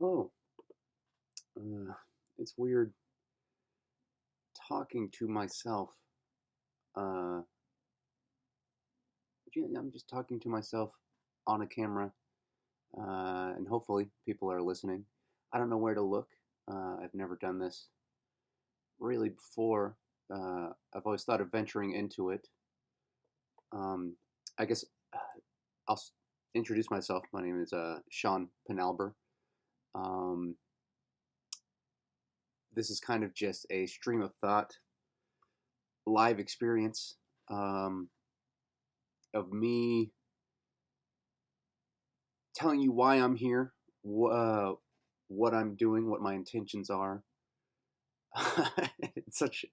Oh, uh, it's weird talking to myself. Uh, I'm just talking to myself on a camera, and hopefully people are listening. I don't know where to look. I've never done this really before. I've always thought of venturing into it. Um, I guess I'll introduce myself. My name is Sean Penalber. Um, this is kind of just a stream of thought, live experience um, of me telling you why I'm here, what I'm doing, what my intentions are. it's such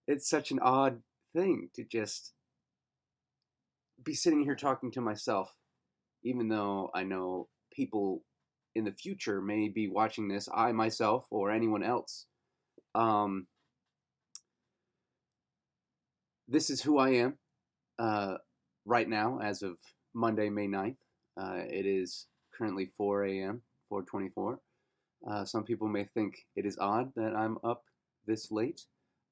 it's such an odd thing to just be sitting here talking to myself, even though I know people in the future may be watching this, I myself or anyone else. Um, this is who I am uh, right now, as of Monday, May 9th. It is currently 4 a.m., 4:24. Some people may think it is odd that I'm up this late,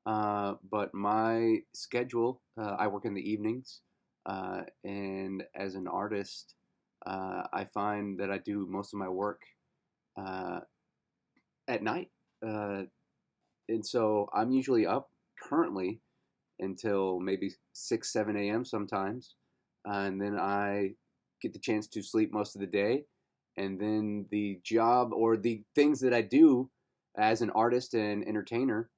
but my schedule, I work in the evenings, and as an artist, I find that I do most of my work uh, at night. Uh, and so I'm usually up currently until maybe 6, 7 a.m. sometimes. And then I get the chance to sleep most of the day. And then the job or the things that I do as an artist and entertainer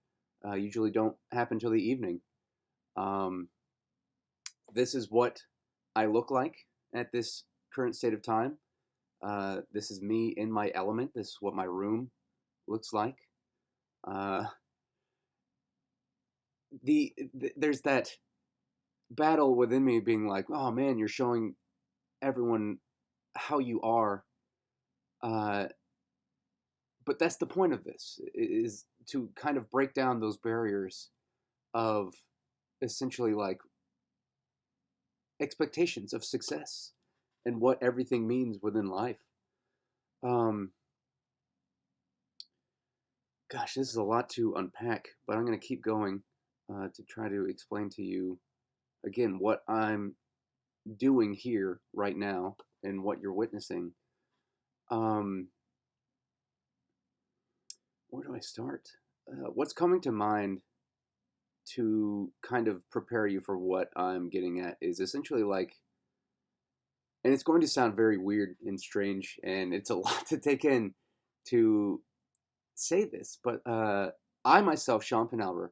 usually don't happen till the evening. Um, this is what I look like at this current state of time. This is me in my element. This is what my room looks like. Uh, there's that battle within me being like, oh man, you're showing everyone how you are. Uh, but that's the point of this is to kind of break down those barriers of essentially like expectations of success and what everything means within life. Um, Gosh, this is a lot to unpack, but I'm going to keep going to try to explain to you again what I'm doing here right now and what you're witnessing. Um, where do I start? What's coming to mind to kind of prepare you for what I'm getting at is essentially like, and it's going to sound very weird and strange, and it's a lot to take in to say this, but I myself, Sean Penalver,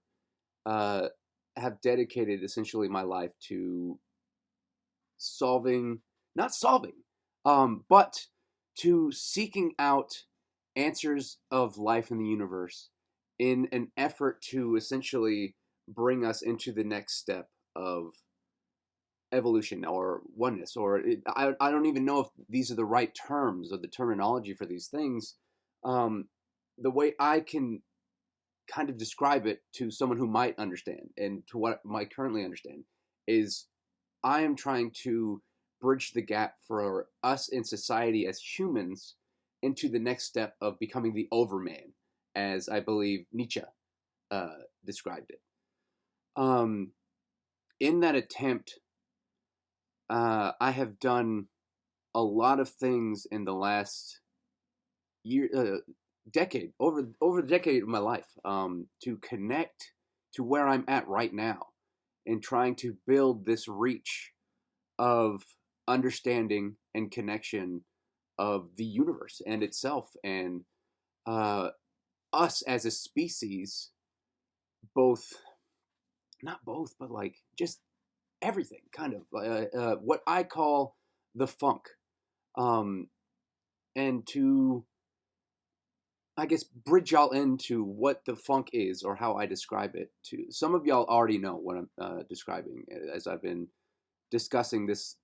uh, have dedicated essentially my life to solving, not solving, but to seeking out answers of life in the universe in an effort to essentially bring us into the next step of evolution or oneness or I don't even know if these are the right terms or the terminology for these things. The way I can kind of describe it to someone who might understand and to what might currently understand is I am trying to bridge the gap for us in society as humans into the next step of becoming the overman, as I believe Nietzsche uh, described it. Um, in that attempt, I have done a lot of things in the last year, decade, over the decade of my life, to connect to where I'm at right now, and trying to build this reach of understanding and connection of the universe and itself, and uh, us as a species, both, not both, but like just everything, kind of what I call the funk, um, and to I guess bridge y'all into what the funk is or how I describe it. To some of y'all already know what I'm describing, as I've been discussing this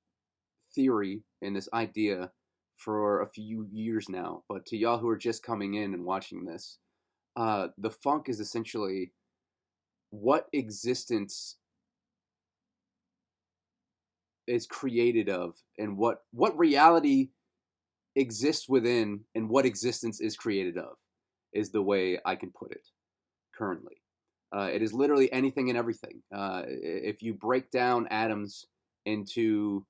theory and this idea for a few years now. But to y'all who are just coming in and watching this, the funk is essentially what existence is created of, and what reality exists within and what existence is created of, is the way I can put it currently. It is literally anything and everything. If you break down atoms into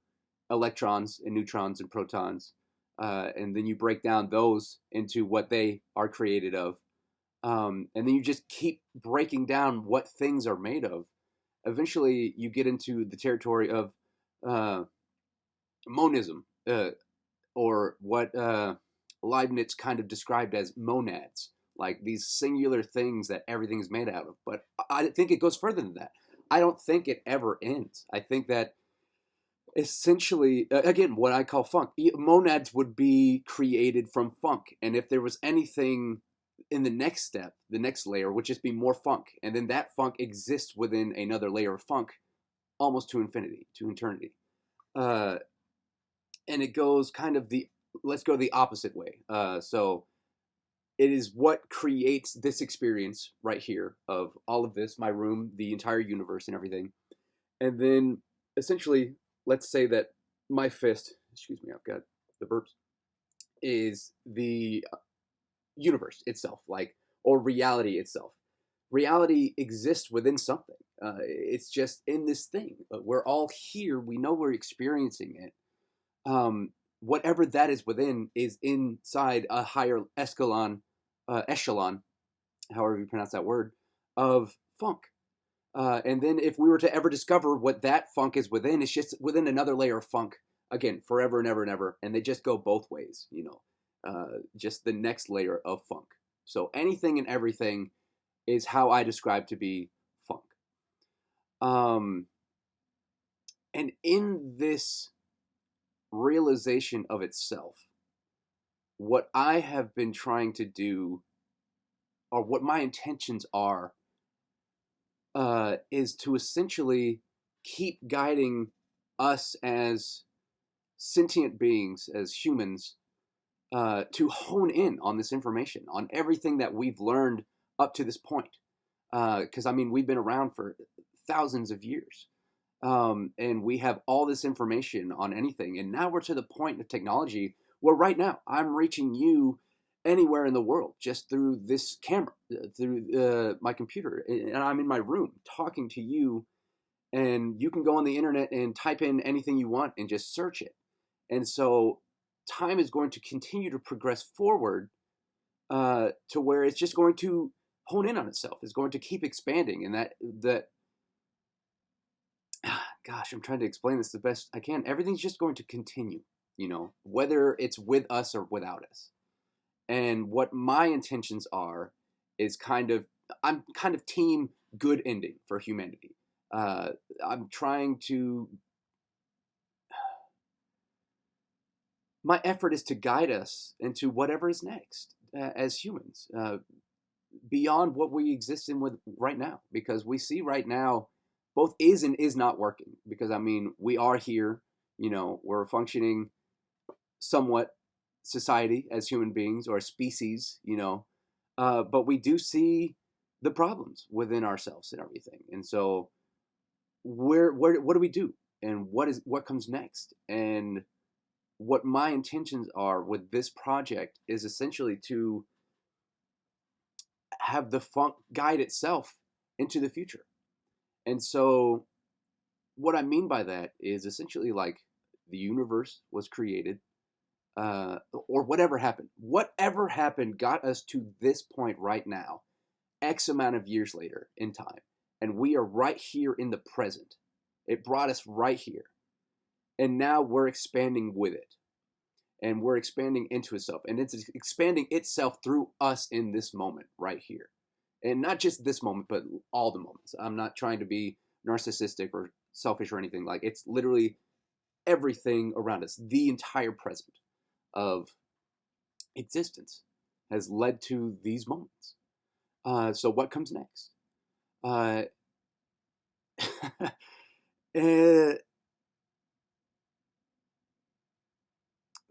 electrons and neutrons and protons, and then you break down those into what they are created of, and then you just keep breaking down what things are made of, eventually you get into the territory of uh, monism, or what Leibniz kind of described as monads, like these singular things that everything is made out of. But I think it goes further than that. I don't think it ever ends. I think that essentially, again, what I call funk, monads would be created from funk. And if there was anything in the next step, the next layer would just be more funk. And then that funk exists within another layer of funk almost to infinity, to eternity. Uh, and it goes kind of let's go the opposite way. So it is what creates this experience right here of all of this, my room, the entire universe, and everything. And then essentially, let's say that my fist, excuse me, I've got the burps, is the universe itself, like, or reality itself. Reality exists within something. It's just in this thing. We're all here. We know we're experiencing it. Whatever that is within is inside a higher echelon, however you pronounce that word, of funk. And then if we were to ever discover what that funk is within, it's just within another layer of funk, again, forever and ever and ever. And they just go both ways, just the next layer of funk. So anything and everything is how I describe to be funk. And in this realization of itself, what I have been trying to do, or what my intentions are, is to essentially keep guiding us as sentient beings, as humans, to hone in on this information, on everything that we've learned up to this point. Because, I mean, we've been around for thousands of years. And we have all this information on anything. And now we're to the point of technology where right now I'm reaching you anywhere in the world just through this camera, through my computer. And I'm in my room talking to you. And you can go on the internet and type in anything you want and just search it. And so time is going to continue to progress forward to where it's just going to hone in on itself. It's going to keep expanding. And that gosh, I'm trying to explain this the best I can. Everything's just going to continue, whether it's with us or without us. And what my intentions are is I'm kind of team good ending for humanity. I'm trying to, my effort is to guide us into whatever is next as humans, beyond what we exist in with right now, because we see right now both is and is not working. Because, I mean, we are here, we're functioning somewhat society as human beings or a species, but we do see the problems within ourselves and everything. And so what do we do? And what comes next? And what my intentions are with this project is essentially to have the funk guide itself into the future. And so what I mean by that is essentially like the universe was created, or whatever happened got us to this point right now, X amount of years later in time. And we are right here in the present. It brought us right here. And now we're expanding with it. And we're expanding into itself. And it's expanding itself through us in this moment right here. And not just this moment, but all the moments. I'm not trying to be narcissistic or selfish or anything. Like, it's literally everything around us. The entire present of existence has led to these moments. So what comes next? uh,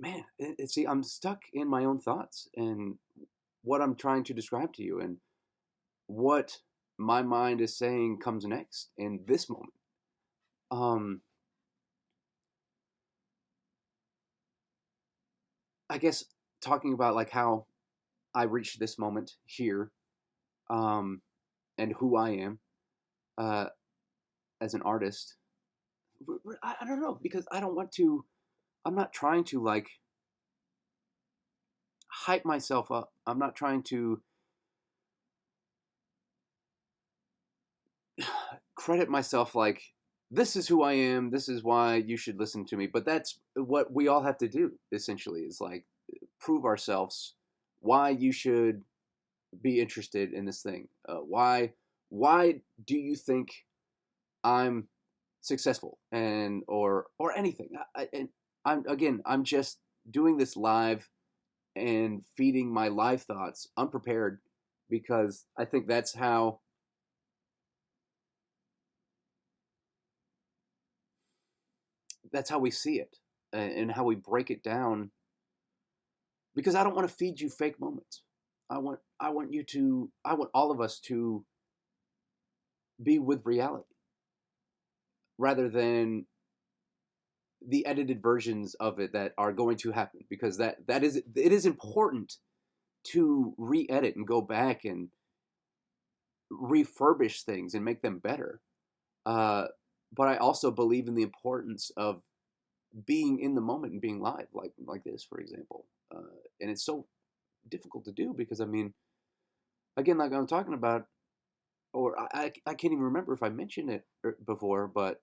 Man, see, I'm stuck in my own thoughts and what I'm trying to describe to you, and what my mind is saying comes next in this moment. Um, I guess talking about like how I reached this moment here, um, and who I am uh, as an artist. I don't know because I don't want to. I'm not trying to like hype myself up. I'm not trying to credit myself like this is who I am. This is why you should listen to me. But that's what we all have to do. Essentially, is like prove ourselves. Why you should be interested in this thing? Why do you think I'm successful or anything? And I'm just doing this live and feeding my live thoughts unprepared because I think that's how we see it and how we break it down because I don't want to feed you fake moments. I want all of us to be with reality rather than the edited versions of it that are going to happen because that is it is important to re-edit and go back and refurbish things and make them better. Uh, but I also believe in the importance of being in the moment and being live, like this, for example. And it's so difficult to do because I mean, again, like I'm talking about, or I can't even remember if I mentioned it before, but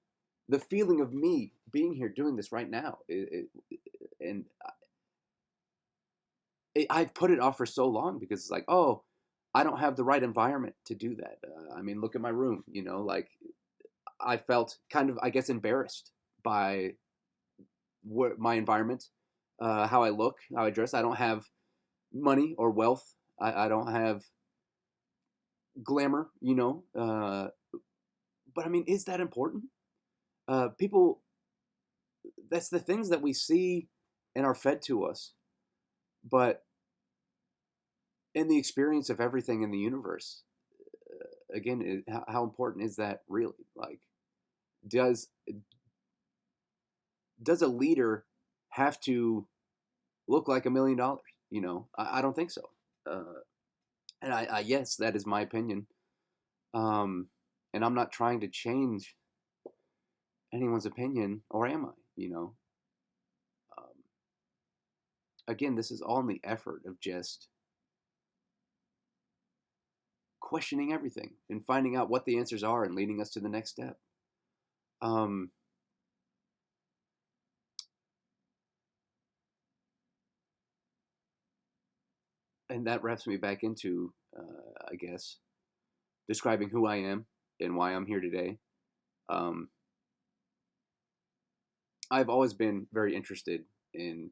the feeling of me being here doing this right now, and I've put it off for so long because it's like, oh, I don't have the right environment to do that. I mean, look at my room, you know, like I felt kind of, I guess, embarrassed by my environment, how I look, how I dress. I don't have money or wealth. I don't have glamour, you know. But I mean, is that important? People, that's the things that we see and are fed to us. But in the experience of everything in the universe, again, how important is that really? Like, does does a leader have to look like $1 million? You know, I don't think so. Uh, and yes, that is my opinion. Um, and I'm not trying to change anyone's opinion, or am I? You know, um, again, this is all in the effort of just questioning everything and finding out what the answers are and leading us to the next step. Um, and that wraps me back into, I guess, describing who I am and why I'm here today. Um, I've always been very interested in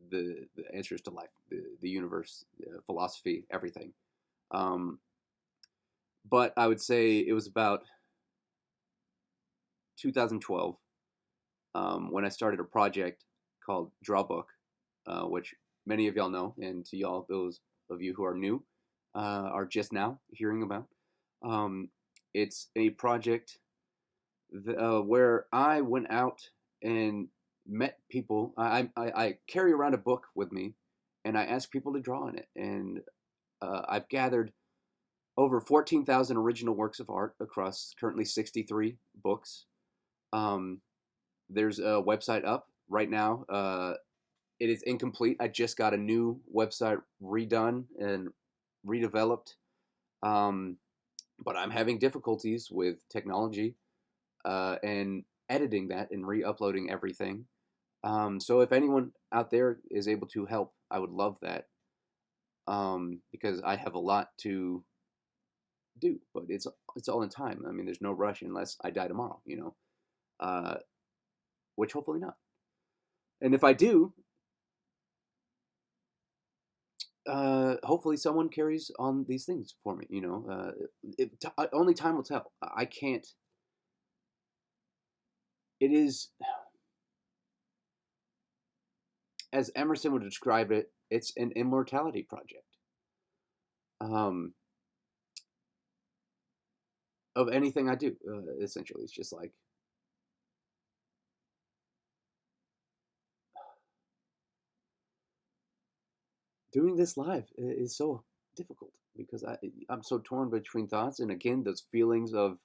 the answers to life, the universe, philosophy, everything. Um, but I would say it was about 2012 when I started a project called Drawbook, which many of y'all know, and to y'all, those of you who are new, are just now hearing about. Um, it's a project where I went out and met people. I carry around a book with me, and I ask people to draw in it. And I've gathered over 14,000 original works of art across currently 63 books. Um, there's a website up right now. It is incomplete. I just got a new website redone and redeveloped. Um, but I'm having difficulties with technology and editing that and re-uploading everything. So if anyone out there is able to help, I would love that because I have a lot to do, but it's all in time. I mean, there's no rush unless I die tomorrow, you know, uh, which hopefully not. And if I do, hopefully someone carries on these things for me. You know, only time will tell. I can't. It is as Emerson would describe it. It's an immortality project. Um, of anything I do, essentially, it's just like doing this live is so difficult because I'm so torn between thoughts, and again those feelings of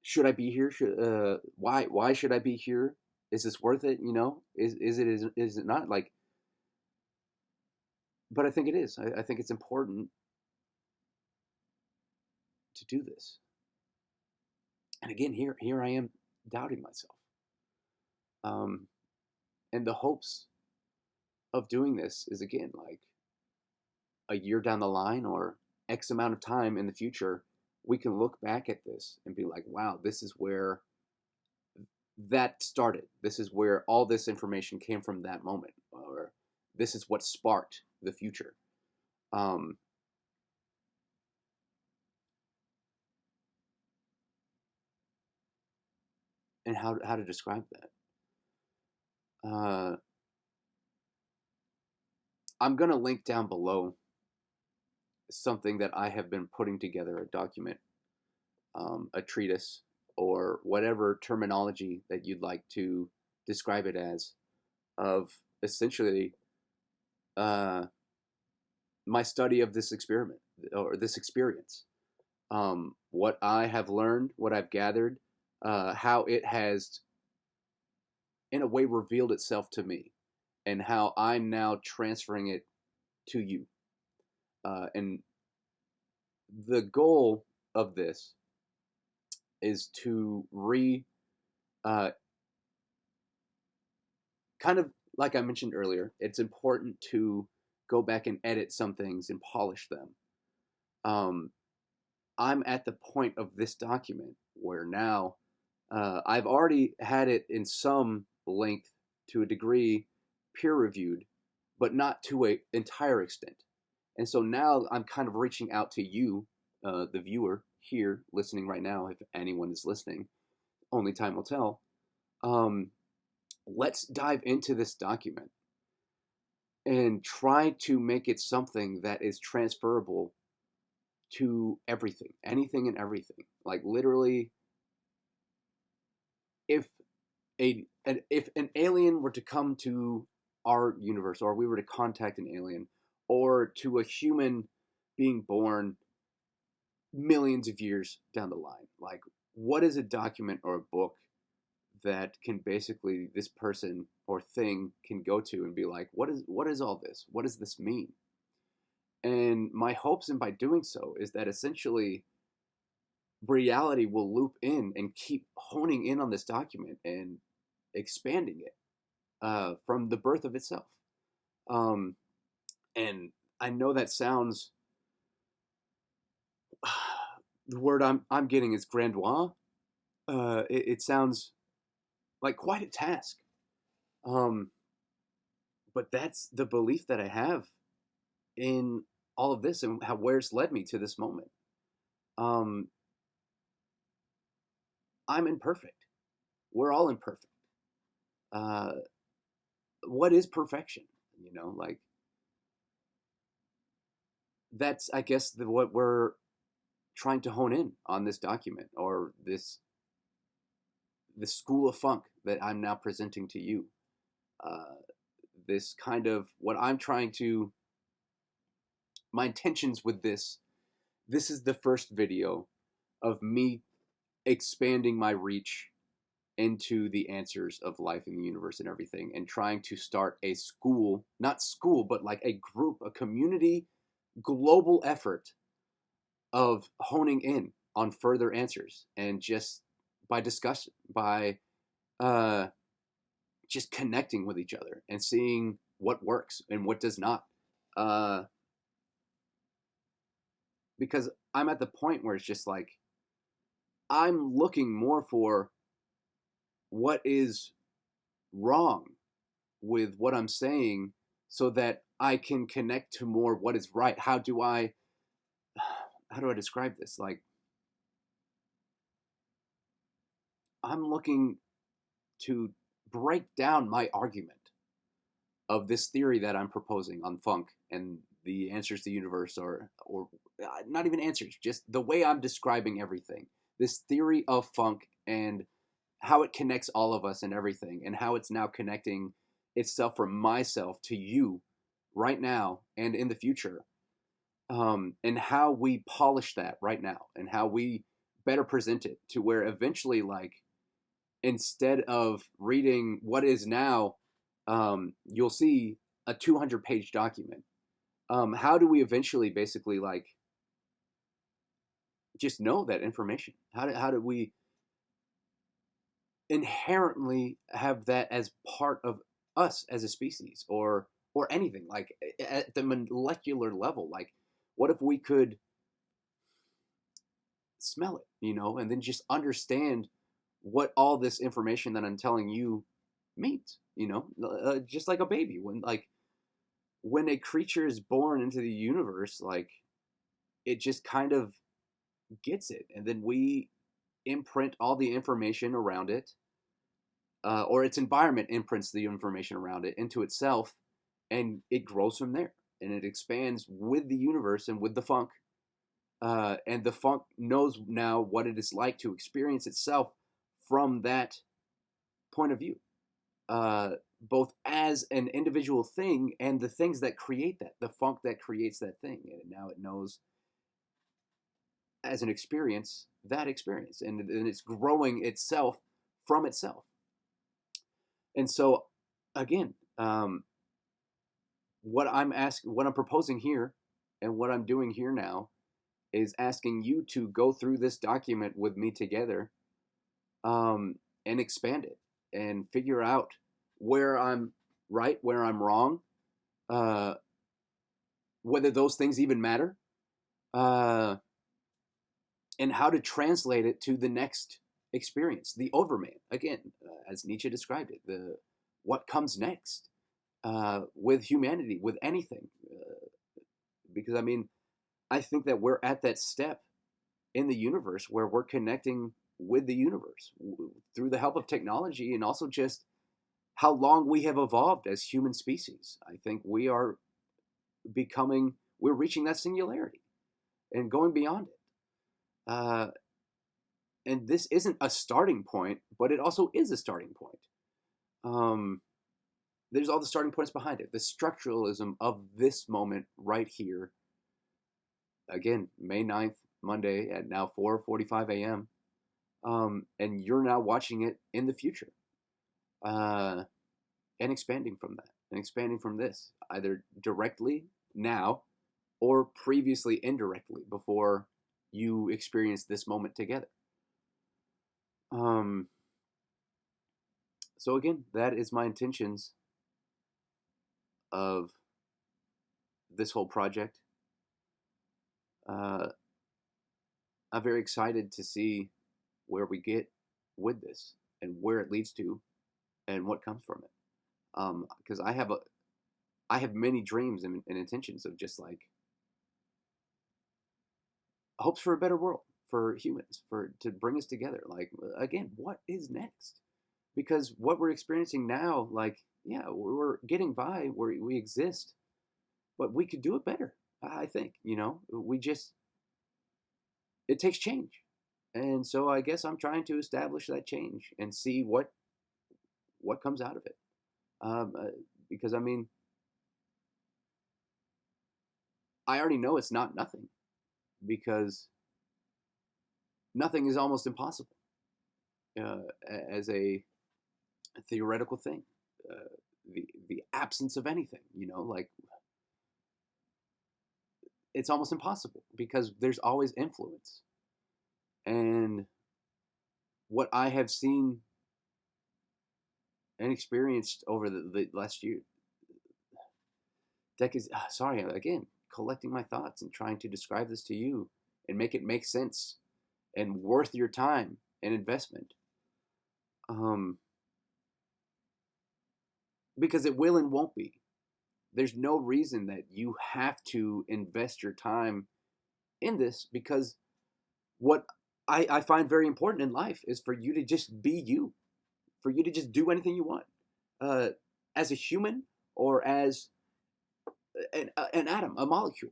should I be here? Should why should I be here? Is this worth it? You know, is it not? Like, but I think it is. I think it's important to do this. And again, here I am doubting myself. Um, and the hopes of doing this is again like a year down the line or X amount of time in the future, we can look back at this and be like, wow, this is where that started. This is where all this information came from that moment, or this is what sparked the future. Um, and how to describe that? Uh, I'm gonna link down below something that I have been putting together, a document, a treatise, or whatever terminology that you'd like to describe it as, of essentially uh, my study of this experiment or this experience. What I have learned, what I've gathered, how it has, in a way, revealed itself to me, and how I'm now transferring it to you. And the goal of this is to uh, kind of like I mentioned earlier, it's important to go back and edit some things and polish them. Um, I'm at the point of this document where now I've already had it in some length to a degree peer reviewed, but not to an entire extent. And so now I'm kind of reaching out to you, the viewer here listening right now, if anyone is listening, only time will tell. Um, let's dive into this document and try to make it something that is transferable to everything, anything and everything. Like literally, if if an alien were to come to our universe, or we were to contact an alien, or to a human being born millions of years down the line, like what is a document or a book that can basically this person or thing can go to and be like, what is all this? What does this mean? And my hopes, and by doing so, is that essentially reality will loop in and keep honing in on this document and expanding it from the birth of itself. Um, and I know that sounds the word I'm getting is grandiose. It sounds like quite a task. Um, but that's the belief that I have in all of this and how where it's led me to this moment. Um, I'm imperfect. We're all imperfect. Uh, what is perfection? You know, like that's I guess what we're trying to hone in on this document or this school of funk that I'm now presenting to you. Uh, this kind of what I'm trying to my intentions with this is the first video of me expanding my reach into the answers of life in the universe and everything, and trying to start a school, not school, but like a group, a community, global effort of honing in on further answers, and just by discussion, by uh, just connecting with each other and seeing what works and what does not. Uh, because I'm at the point where it's just like I'm looking more for what is wrong with what I'm saying so that I can connect to more what is right. How do I describe this? Like I'm looking to break down my argument of this theory that I'm proposing on funk and the answers to the universe, or not even answers, just the way I'm describing everything. This theory of funk and how it connects all of us and everything, and how it's now connecting itself from myself to you right now and in the future, and how we polish that right now and how we better present it to where eventually, like, instead of reading what is now, you'll see a 200-page document. How do we eventually basically like just know that information? How do we inherently have that as part of us as a species, or anything like at the molecular level? Like, what if we could smell it, and then just understand what all this information that I'm telling you means, just like a baby, when a creature is born into the universe, like, it just kind of gets it, and then we imprint all the information around it, or its environment imprints the information around it into itself, and it grows from there, and it expands with the universe and with the funk, and the funk knows now what it is like to experience itself from that point of view, both as an individual thing and the things that create that, the funk that creates that thing, and now it knows as an experience that experience, and it's growing itself from itself. And so, again, what I'm proposing here, and what I'm doing here now, is asking you to go through this document with me together, and expand it and figure out where I'm right, where I'm wrong, uh, whether those things even matter, uh, and how to translate it to the next experience, the overman. Again, as Nietzsche described it, the what comes next, with humanity, with anything. Because I mean, I think that we're at that step in the universe where we're connecting with the universe through the help of technology, and also just how long we have evolved as human species. I think we're reaching that singularity and going beyond it. And this isn't a starting point, but it also is a starting point. There's all the starting points behind it. The structuralism of this moment right here. Again, May 9th, Monday at now 4:45 a.m. And you're now watching it in the future, and expanding from that, and expanding from this, either directly now or previously indirectly before you experience this moment together. So again, that is my intentions of this whole project. I'm very excited to see where we get with this and where it leads to and what comes from it. Because I have many dreams and intentions of just like hopes for a better world for humans, to bring us together. Like, again, what is next? Because what we're experiencing now, like, yeah, we're getting by, we exist, but we could do it better. I think, it takes change. And so I guess I'm trying to establish that change and see what comes out of it. Because I mean, I already know it's not nothing, because nothing is almost impossible, as a theoretical thing. The absence of anything, like, it's almost impossible because there's always influence. And what I have seen and experienced over the last year, decades, sorry, again, collecting my thoughts and trying to describe this to you and make it make sense and worth your time and investment. Because it will and won't be. There's no reason that you have to invest your time in this, because what I find very important in life is for you to just be you, for you to just do anything you want, as a human or as an atom, a molecule.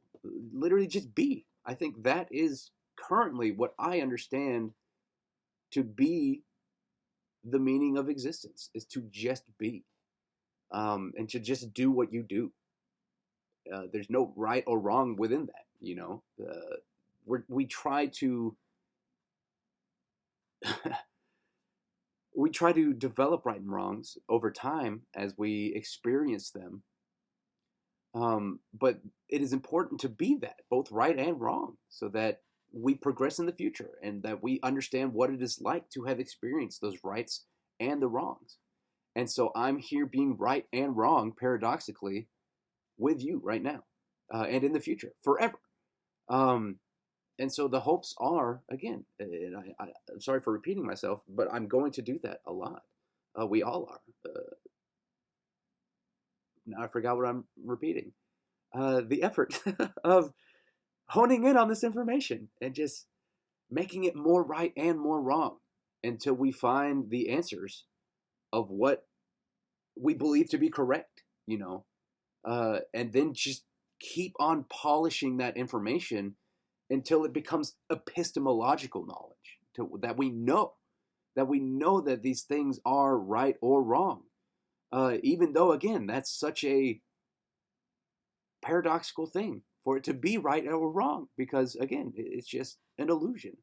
Literally just be. I think that is currently what I understand to be the meaning of existence, is to just be, and to just do what you do. There's no right or wrong within that. We try to we try to develop right and wrongs over time as we experience them. But it is important to be that, both right and wrong, so that we progress in the future and that we understand what it is like to have experienced those rights and the wrongs. And so I'm here being right and wrong, paradoxically, with you right now, and in the future, forever. Um, and so the hopes are, again, and I'm sorry for repeating myself, but I'm going to do that a lot. We all are. Now I forgot what I'm repeating. The effort of honing in on this information and just making it more right and more wrong until we find the answers of what we believe to be correct, and then just keep on polishing that information until it becomes epistemological knowledge, that we know that these things are right or wrong, even though, again, that's such a paradoxical thing for it to be right or wrong, because, again, it's just an illusion.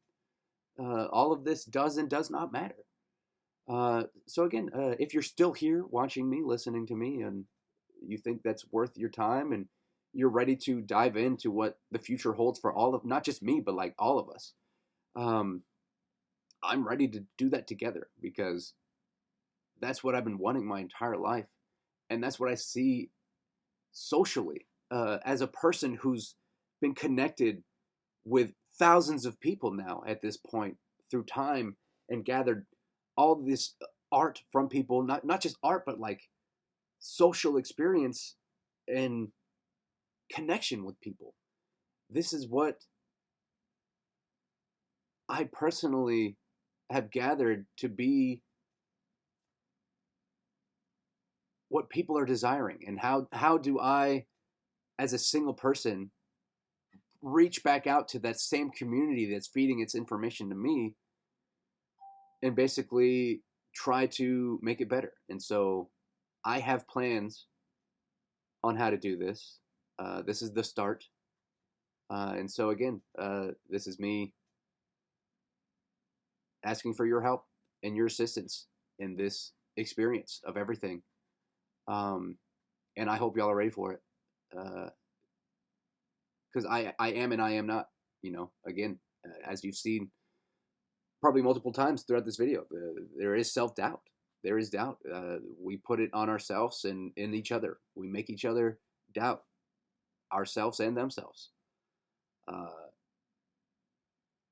All of this does and does not matter. So again, if you're still here watching me, listening to me, and you think that's worth your time, and you're ready to dive into what the future holds for all of, not just me, but like all of us, um, I'm ready to do that together, because that's what I've been wanting my entire life. And that's what I see socially, as a person who's been connected with thousands of people now at this point through time, and gathered all this art from people, not just art, but like social experience and connection with people. This is what I personally have gathered to be what people are desiring. And how do I, as a single person, reach back out to that same community that's feeding its information to me, and basically try to make it better. And so I have plans on how to do this. This is the start. And so again, this is me asking for your help and your assistance in this experience of everything. And I hope y'all are ready for it. Because I am and I am not. Again, as you've seen probably multiple times throughout this video, there is self-doubt. There is doubt. We put it on ourselves and in each other. We make each other doubt ourselves and themselves.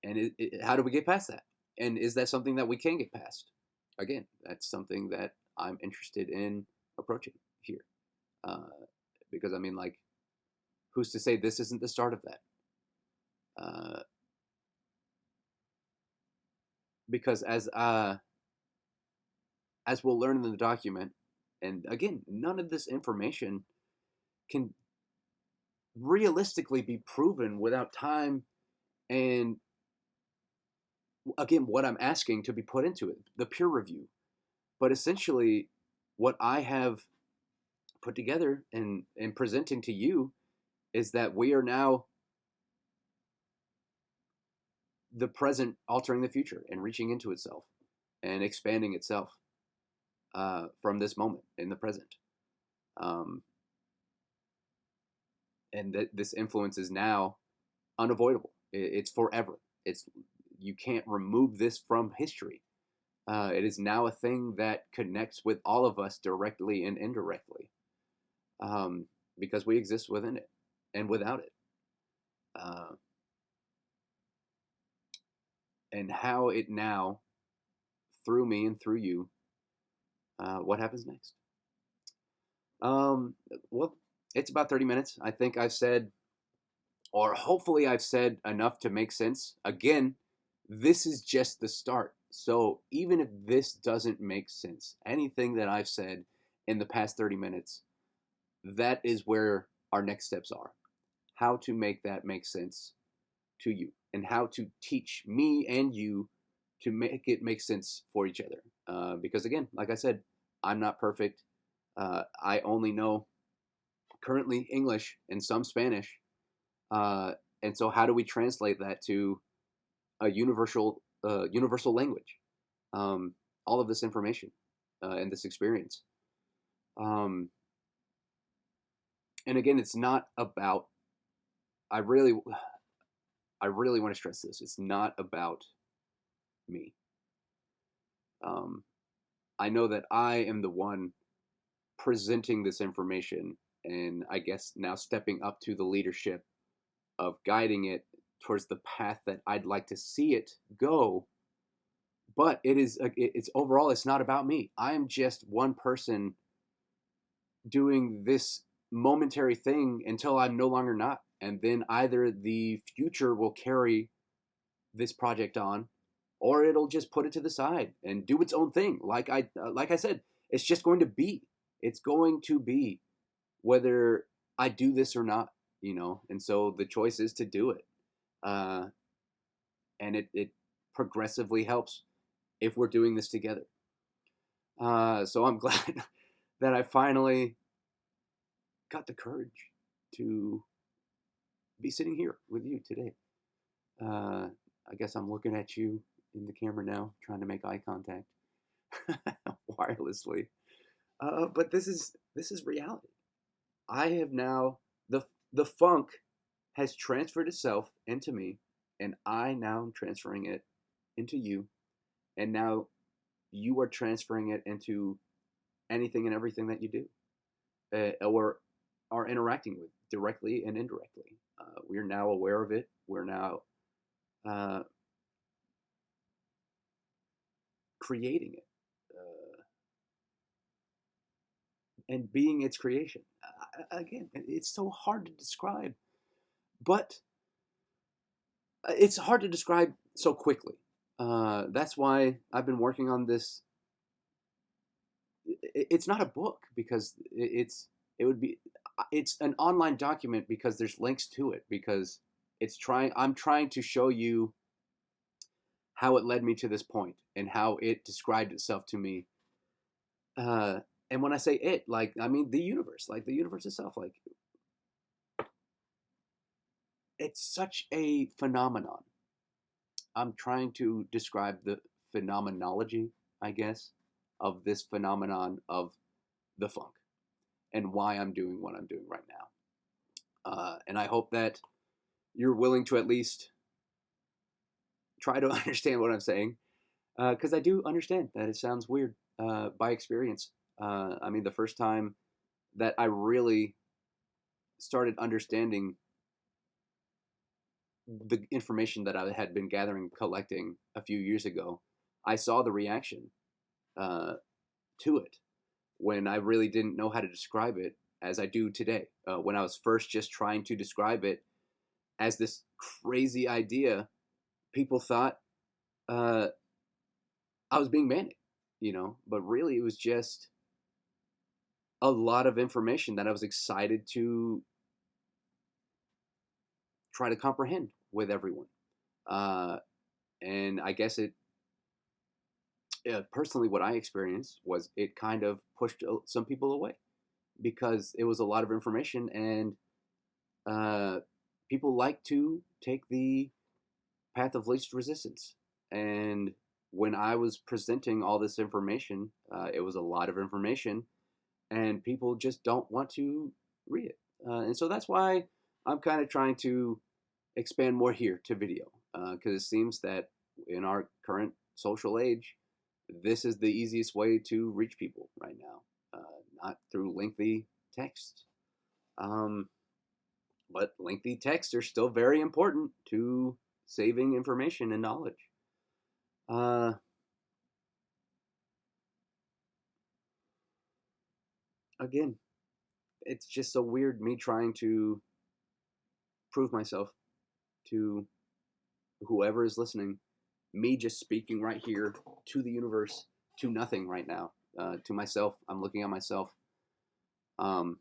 And how do we get past that? And is that something that we can get past? Again, that's something that I'm interested in approaching here. Because, I mean, like, who's to say this isn't the start of that? Because as we'll learn in the document, and again, none of this information can realistically be proven without time and, again, what I'm asking to be put into it, the peer review. But essentially, what I have put together and presenting to you is that we are now the present altering the future and reaching into itself and expanding itself, from this moment in the present. And that this influence is now unavoidable. It's forever. You can't remove this from history. It is now a thing that connects with all of us directly and indirectly, because we exist within it and without it. And how it now, through me and through you, what happens next? Well, it's about 30 minutes. I think I've said, or hopefully I've said, enough to make sense. Again, this is just the start. So even if this doesn't make sense, anything that I've said in the past 30 minutes, that is where our next steps are. How to make that make sense to you, and how to teach me and you to make it make sense for each other. Because again, like I said, I'm not perfect. I only know currently English and some Spanish. Uh, and so, how do we translate that to a universal language? Um, all of this information and this experience. Um, and again, it's not about. I really, I really want to stress this. It's not about me. Um, I know that I am the one presenting this information, and I guess now stepping up to the leadership of guiding it towards the path that I'd like to see it go. But it's overall, it's not about me. I am just one person doing this momentary thing until I'm no longer not. And then either the future will carry this project on, or it'll just put it to the side and do its own thing. Like I said, it's just going to be. It's going to be whether I do this or not, you know. And so the choice is to do it, uh, and it progressively helps if we're doing this together. So I'm glad that I finally got the courage to be sitting here with you today. I guess I'm looking at you in the camera now, trying to make eye contact wirelessly. But this is reality. I have now the funk has transferred itself into me, and I now am transferring it into you, and now you are transferring it into anything and everything that you do, or are interacting with directly and indirectly. We're now aware of it. We're now uh, creating it and being its creation. Again, it's so hard to describe, but it's hard to describe so quickly. That's why I've been working on this. It's not a book because it would be it's an online document because there's links to it because I'm trying to show you how it led me to this point and how it described itself to me. And when I say it, like I mean the universe, like the universe itself, like it's such a phenomenon. I'm trying to describe the phenomenology, I guess, of this phenomenon of the funk and why I'm doing what I'm doing right now. And I hope that you're willing to at least try to understand what I'm saying, because I do understand that it sounds weird by experience. I mean, the first time that I really started understanding the information that I had been gathering, collecting a few years ago, I saw the reaction uh, to it when I really didn't know how to describe it as I do today. When I was first just trying to describe it as this crazy idea, people thought uh, I was being manic, you know, but really it was just a lot of information that I was excited to try to comprehend with everyone. Uh, and I guess personally, what I experienced was it kind of pushed some people away because it was a lot of information, and uh, people like to take the path of least resistance. And when I was presenting all this information, it was a lot of information, and people just don't want to read it. And so that's why I'm kind of trying to expand more here to video, because it seems that in our current social age, this is the easiest way to reach people right now, not through lengthy text. Um, but lengthy texts are still very important to saving information and knowledge. Uh, Again, it's just so weird me trying to prove myself to whoever is listening, me just speaking right here to the universe, to nothing right now, to myself. I'm looking at myself, um,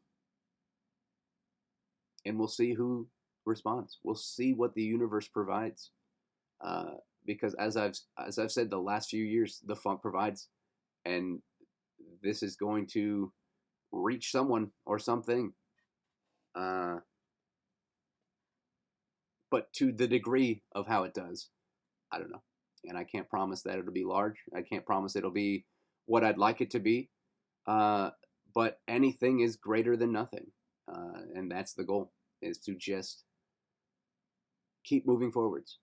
and we'll see who responds. We'll see what the universe provides, uh, because as I've said, the last few years, the funk provides, and this is going to reach someone or something. Uh, but to the degree of how it does, I don't know. And I can't promise that it'll be large. I can't promise it'll be what I'd like it to be. Uh, but anything is greater than nothing. And that's the goal, is to just keep moving forwards.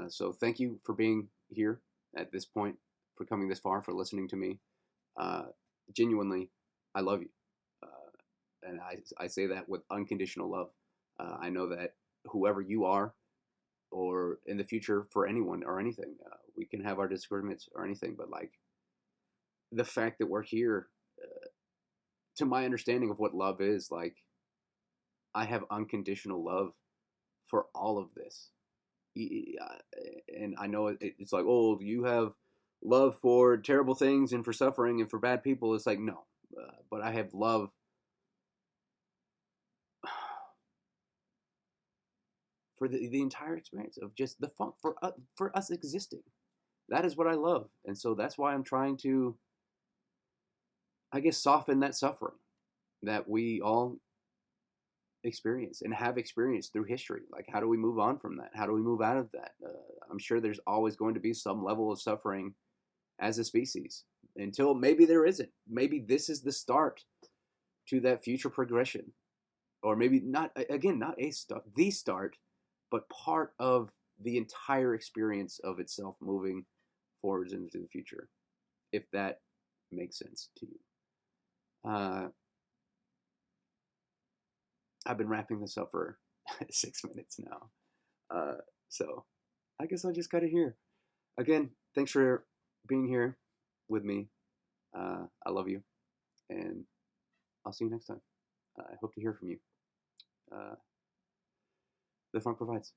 So thank you for being here at this point, for coming this far, for listening to me. Uh, Genuinely, I love you. And I say that with unconditional love. I know that whoever you are, or in the future for anyone or anything, we can have our disagreements or anything, but like the fact that we're here, to my understanding of what love is, like I have unconditional love for all of this. And I know it's like, oh, you have love for terrible things and for suffering and for bad people. It's like, no, but I have love for the entire experience of just the fun for us existing. That is what I love, and so that's why I'm trying to, I guess, soften that suffering that we all experience and have experienced through history. Like, how do we move on from that? How do we move out of that? I'm sure there's always going to be some level of suffering as a species, until maybe there isn't. Maybe this is the start to that future progression, or maybe not. Again, not a start, the start, but part of the entire experience of itself moving forwards into the future, if that makes sense to you. Uh, I've been wrapping this up for 6 minutes now. So I guess I'll just cut it here. Again, thanks for being here with me. I love you, and I'll see you next time. I hope to hear from you. The Funk provides.